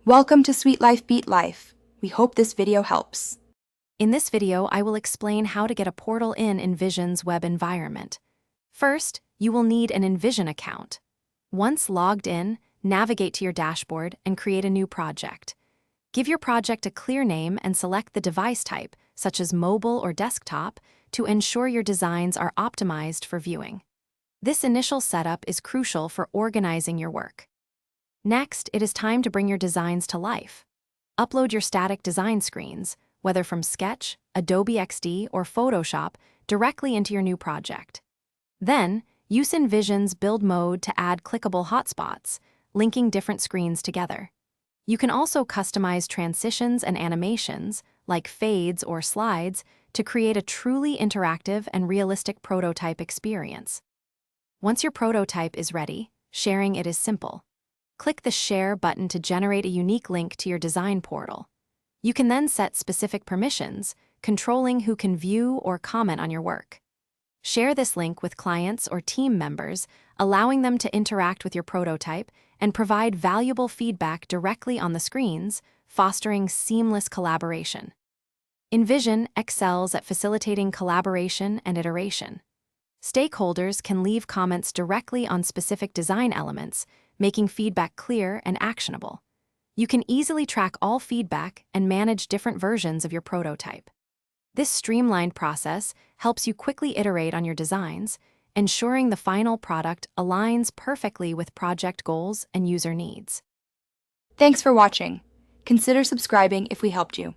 Welcome to Sweet Life Beat Life. We hope this video helps. In this video, I will explain how to get a portal in InVision's web environment. First, you will need an InVision account. Once logged in, navigate to your dashboard and create a new project. Give your project a clear name and select the device type, such as mobile or desktop, to ensure your designs are optimized for viewing. This initial setup is crucial for organizing your work. Next, it is time to bring your designs to life. Upload your static design screens, whether from Sketch, Adobe XD, or Photoshop, directly into your new project. Then, use InVision's build mode to add clickable hotspots, linking different screens together. You can also customize transitions and animations, like fades or slides, to create a truly interactive and realistic prototype experience. Once your prototype is ready, sharing it is simple. Click the Share button to generate a unique link to your design portal. You can then set specific permissions, controlling who can view or comment on your work. Share this link with clients or team members, allowing them to interact with your prototype and provide valuable feedback directly on the screens, fostering seamless collaboration. InVision excels at facilitating collaboration and iteration. Stakeholders can leave comments directly on specific design elements, making feedback clear and actionable. You can easily track all feedback and manage different versions of your prototype. This streamlined process helps you quickly iterate on your designs, ensuring the final product aligns perfectly with project goals and user needs. Thanks for watching. Consider subscribing if we helped you.